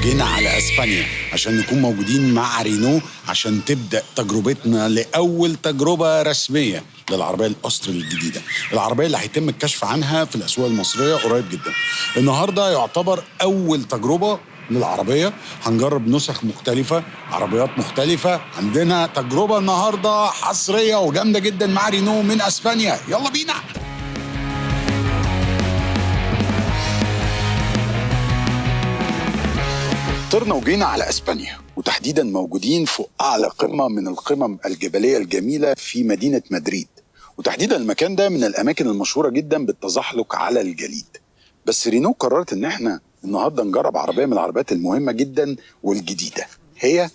وجينا على اسبانيا عشان نكون موجودين مع رينو عشان تبدأ تجربتنا لأول تجربة رسمية للعربية الأسترال الجديدة، العربية اللي هيتم الكشف عنها في الأسواق المصرية قريب جدا. النهاردة يعتبر أول تجربة للعربية، هنجرب نسخ مختلفة، عربيات مختلفة. عندنا تجربة النهاردة حصرية وجامدة جدا مع رينو من أسبانيا، يلا بينا. طرنا وجينا على اسبانيا، وتحديدا موجودين فوق اعلى قمه من القمم الجبليه الجميله في مدينه مدريد، وتحديدا المكان ده من الاماكن المشهوره جدا بالتزحلق على الجليد. بس رينو قررت ان احنا النهارده نجرب عربيه من العربيات المهمه جدا والجديده، هي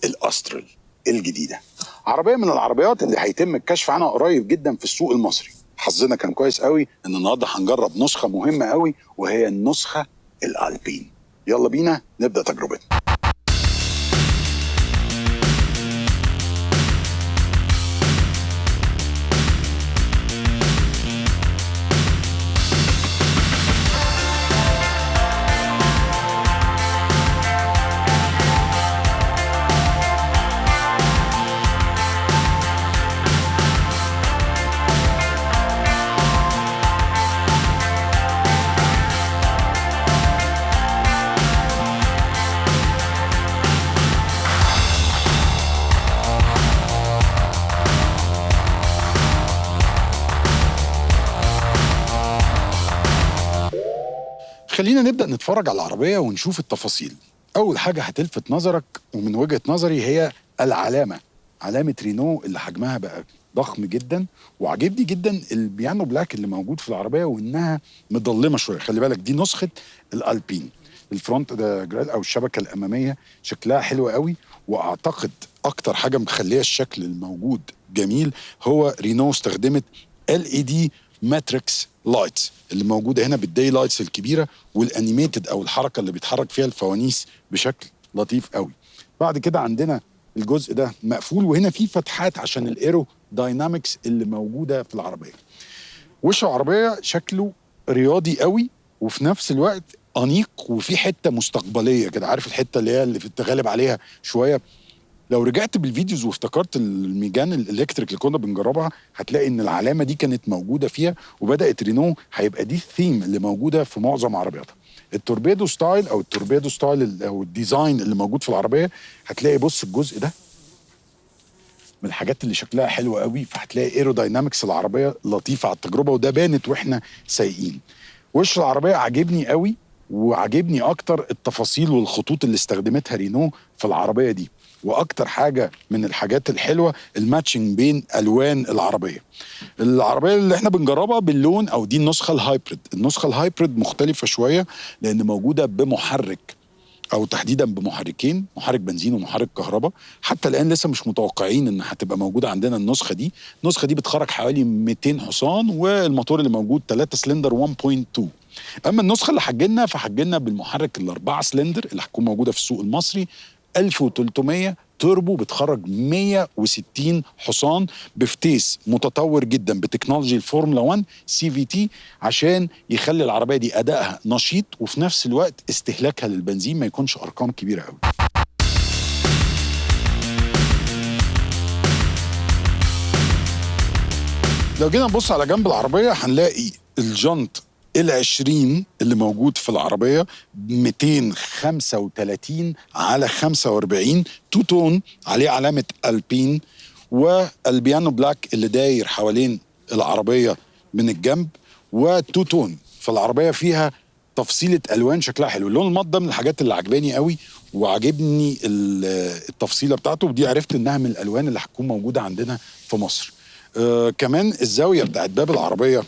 الاسترال الجديده. عربيه من العربيات اللي هيتم الكشف عنها قريب جدا في السوق المصري. حظنا كان كويس قوي ان النهارده هنجرب نسخه مهمه قوي، وهي النسخه الالبين. يلا بينا نبدأ تجربتنا. خلينا نبدأ نتفرج على العربية ونشوف التفاصيل. أول حاجة هتلفت نظرك ومن وجهة نظري هي العلامة، علامة رينو اللي حجمها بقى ضخم جدا، وعجبني جدا البيانو بلاك اللي موجود في العربية وإنها مضلمة شوية. خلي بالك دي نسخة الألبين. الفرونت ده جرال أو الشبكة الأمامية شكلها حلو قوي، وأعتقد أكتر حاجة مخلية الشكل الموجود جميل هو رينو استخدمت LED ماتريكس لايتس اللي موجوده هنا بالداي لايتس الكبيره، والانيميتد او الحركه اللي بيتحرك فيها الفوانيس بشكل لطيف قوي. بعد كده عندنا الجزء ده مقفول، وهنا في فتحات عشان الايرو داينامكس اللي موجوده في العربيه. وش العربيه شكله رياضي قوي، وفي نفس الوقت انيق، وفي حته مستقبليه كده، عارف الحته اللي هي اللي بتتغلب عليها شويه. لو رجعت بالفيديوز وافتكرت الميجان الالكتريك اللي كنا بنجربها، هتلاقي ان العلامه دي كانت موجوده فيها، وبدات رينو هيبقى دي الثيم اللي موجوده في معظم عربياتها. التوربيدو ستايل او الديزاين اللي موجود في العربيه، هتلاقي بص الجزء ده من الحاجات اللي شكلها حلو قوي، فهتلاقي ايروداينامكس العربيه لطيفه على التجربه، وده بانت واحنا سايقين. وش العربيه عاجبني قوي، وعاجبني اكتر التفاصيل والخطوط اللي استخدمتها رينو في العربيه دي. واكتر حاجه من الحاجات الحلوه الماتشنج بين الوان العربيه. العربيه اللي احنا بنجربها باللون، او دي النسخه الهايبريد. النسخه الهايبريد مختلفه شويه لان موجوده بمحرك، او تحديدا بمحركين، محرك بنزين ومحرك كهرباء. حتى الان لسه مش متوقعين ان هتبقى موجوده عندنا النسخه دي. النسخه دي بتخرج حوالي 200 حصان، والموتور اللي موجود 3 سلندر 1.2. اما النسخه اللي حجلنا فحجلنا بالمحرك الاربعه سلندر اللي هتكون موجوده في السوق المصري، 1300 توربو، بتخرج 160 حصان بفتيس متطور جدا بتكنولوجي الفورمولا 1 CVT، عشان يخلي العربيه دي ادائها نشيط، وفي نفس الوقت استهلاكها للبنزين ما يكونش ارقام كبيره قوي. لو جينا نبص على جنب العربيه هنلاقي الجنط ال20 اللي موجود في العربية 235 على 45 تو تون، عليه علامة ألبين، والبيانو بلاك اللي داير حوالين العربية من الجنب، وتو تون. فالعربية فيها تفصيلة ألوان شكلها حلو. اللون المط ده من الحاجات اللي عجباني قوي، وعجبني التفصيلة بتاعته، ودي عرفت إنها من الألوان اللي هتكون موجودة عندنا في مصر. كمان الزاوية بتاعت باب العربية،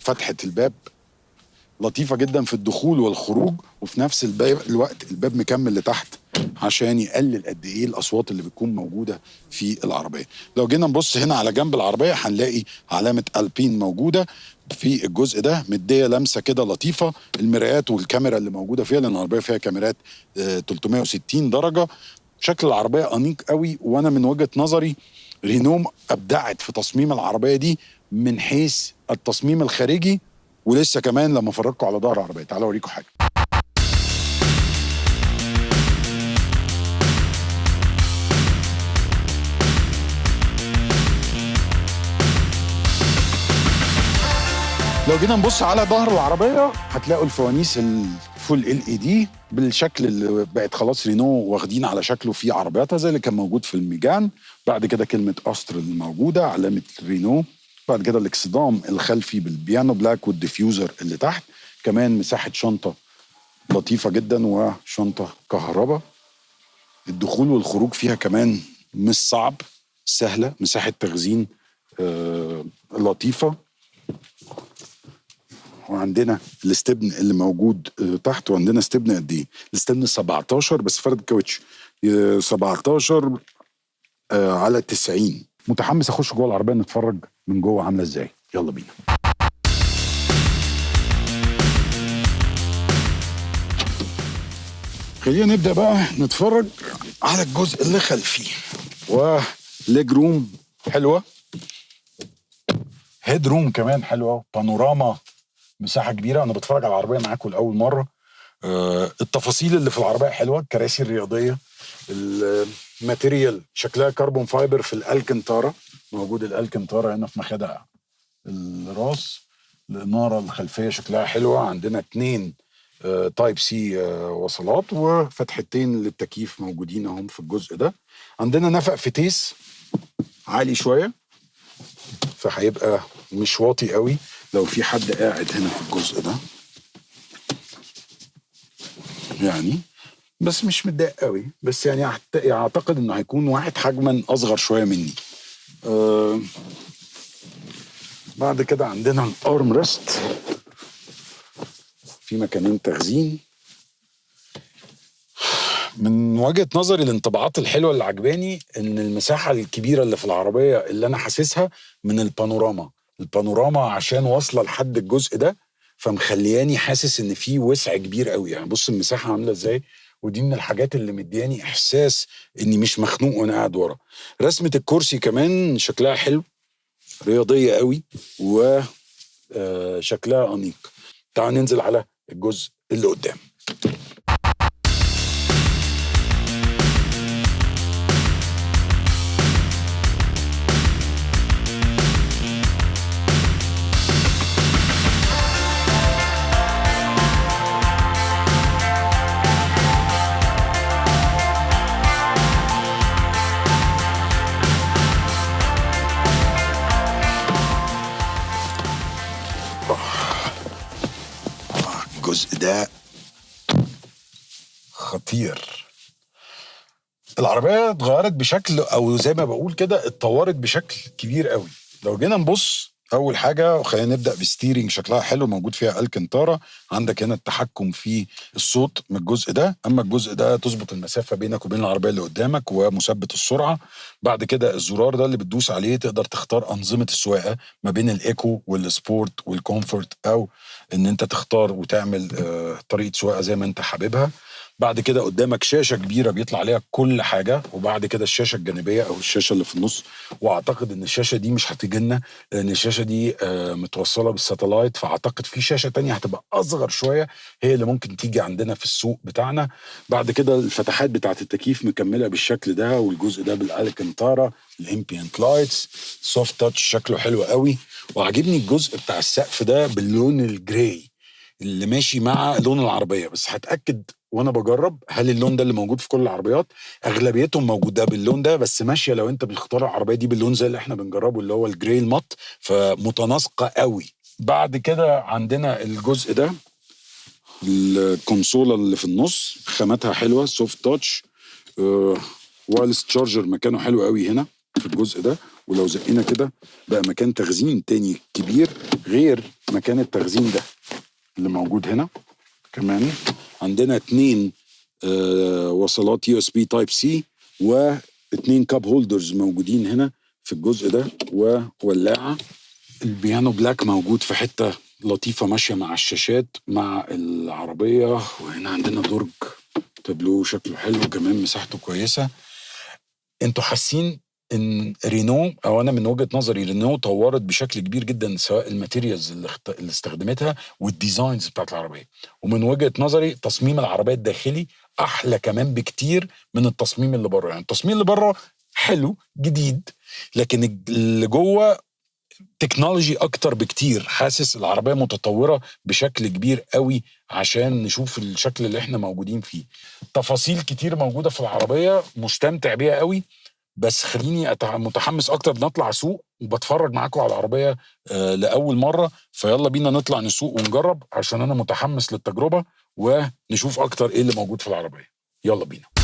فتحة الباب لطيفة جدا في الدخول والخروج، وفي نفس الوقت الباب مكمل لتحت عشان يقلل قد ايه الاصوات اللي بتكون موجوده في العربيه. لو جينا نبص هنا على جنب العربيه هنلاقي علامه البين موجوده في الجزء ده، مديه لمسه كده لطيفه. المرايات والكاميرا اللي موجوده فيها، لان العربيه فيها كاميرات 360 درجه. شكل العربيه انيق قوي، وانا من وجهه نظري رينو ابدعت في تصميم العربيه دي من حيث التصميم الخارجي. ولسه كمان لما افرجكم على ظهر العربيه، تعالوا اوريكم حاجه. لو جينا نبص على ظهر العربيه هتلاقوا الفوانيس الفول LED بالشكل اللي بقت خلاص رينو واخدين على شكله في عربياتها زي اللي كان موجود في الميجان. بعد كده كلمه استر الموجوده علامه رينو. بعد كده الاكسدام الخلفي بالبيانو بلاك والديفيوزر اللي تحت. كمان مساحه شنطه لطيفه جدا وشنطه كهرباء. الدخول والخروج فيها كمان مش صعب، سهله. مساحه تخزين لطيفه. وعندنا الاستبن اللي موجود تحت. وعندنا استبن قد ايه؟ الاستبن 17 بس فرد كاوتش 17 على 90. متحمس اخش جوه العربيه نتفرج من جوه عامله ازاي. يلا بينا. خلينا نبدا بقى نتفرج على الجزء اللي خلفي. وليج روم حلوه، هيد روم كمان حلوه، بانوراما، مساحه كبيره. انا بتفرج على العربيه معاكم لاول مره. التفاصيل اللي في العربيه حلوه. الكراسي الرياضيه، الماتيريال شكلها كربون فايبر في الالكنتارا. موجود الالكنتارا هنا في مخادع الراس. الاناره الخلفيه شكلها حلوه. عندنا 2 تايب سي وصلات وفتحتين للتكييف موجودين اهم في الجزء ده. عندنا نفق فتيس عالي شويه فهيبقى مش واطي قوي لو في حد قاعد هنا في الجزء ده يعني، بس مش متضايق قوي. بس يعني اعتقد انه هيكون واحد حجما اصغر شويه مني. بعد كده عندنا الارم ريست في مكانين تخزين. من وجهة نظري الانطباعات الحلوة اللي عجباني ان المساحة الكبيرة اللي في العربية اللي انا حاسسها من البانوراما عشان واصلة لحد الجزء ده فمخلياني حاسس ان في وسع كبير قوي. يعني بص المساحة عاملة ازاي. ودي من الحاجات اللي مدياني احساس اني مش مخنوق وانا قاعد ورا. رسمة الكرسي كمان شكلها حلو، رياضية قوي وشكلها انيق. تعال ننزل على الجزء اللي قدام. الجزء ده خطير. العربية اتغيرت بشكل او زي ما بقول كده اتطورت بشكل كبير قوي. لو جينا نبص اول حاجة خلينا نبدأ بستيرنج شكلها حلو موجود فيها الكنتارا. عندك هنا التحكم في الصوت من الجزء ده. اما الجزء ده تظبط المسافة بينك وبين العربية اللي قدامك ومثبت السرعة. بعد كده الزرار ده اللي بتدوس عليه تقدر تختار انظمة السواقة ما بين الايكو والسبورت والكومفورت او ان انت تختار وتعمل طريقة سواقة زي ما انت حاببها. بعد كده قدامك شاشة كبيرة بيطلع عليها كل حاجة. وبعد كده الشاشة الجانبية أو الشاشة اللي في النص. وأعتقد إن الشاشة دي مش هتجيلنا لأن الشاشة دي متوصلة بالساتلايت. فأعتقد في شاشة تانية هتبقى أصغر شوية هي اللي ممكن تيجي عندنا في السوق بتاعنا. بعد كده الفتحات بتاعة التكييف مكملة بالشكل ده. والجزء ده بالالكنتارا. الامبيانت لايتس سوفت تاتش شكله حلو قوي. وعجبني الجزء بتاع السقف ده باللون الجراي اللي ماشي مع لون العربية. بس هتأكد وانا بجرب هل اللون ده اللي موجود في كل العربيات. اغلبيتهم موجوده باللون ده بس ماشيه لو انت بتختار العربيه دي باللون زي اللي احنا بنجربه اللي هو الجراي المط فمتناسقه قوي. بعد كده عندنا الجزء ده الكونسوله اللي في النص خاماتها حلوه سوفت تاتش. وايرلس تشارجر مكانه حلو قوي هنا في الجزء ده. ولو زقنا كده بقى مكان تخزين تاني كبير غير مكان التخزين ده اللي موجود هنا. كمان عندنا 2 وصلات USB تايب سي و2 كاب هولدرز موجودين هنا في الجزء ده وولاعة. البيانو بلاك موجود في حتة لطيفة ماشية مع الشاشات مع العربية. وهنا عندنا درج تابلو شكله حلو كمان مساحته كويسة. انتوا حاسين ان رينو او انا من وجهة نظري رينو طورت بشكل كبير جدا سواء الماتيريالز اللي استخدمتها والديزاينز بتاعت العربيه. ومن وجهة نظري تصميم العربيه الداخلي احلى كمان بكتير من التصميم اللي بره. يعني التصميم اللي بره حلو جديد لكن اللي جوه تكنولوجي اكتر بكتير، حاسس العربيه متطوره بشكل كبير قوي عشان نشوف الشكل اللي احنا موجودين فيه. تفاصيل كتير موجوده في العربيه، مستمتع بيها قوي. بس خليني متحمس اكتر نطلع سوق وبتفرج معاكم على العربيه لاول مره. فيلا بينا نطلع نسوق ونجرب عشان انا متحمس للتجربه ونشوف اكتر ايه اللي موجود في العربيه. يلا بينا.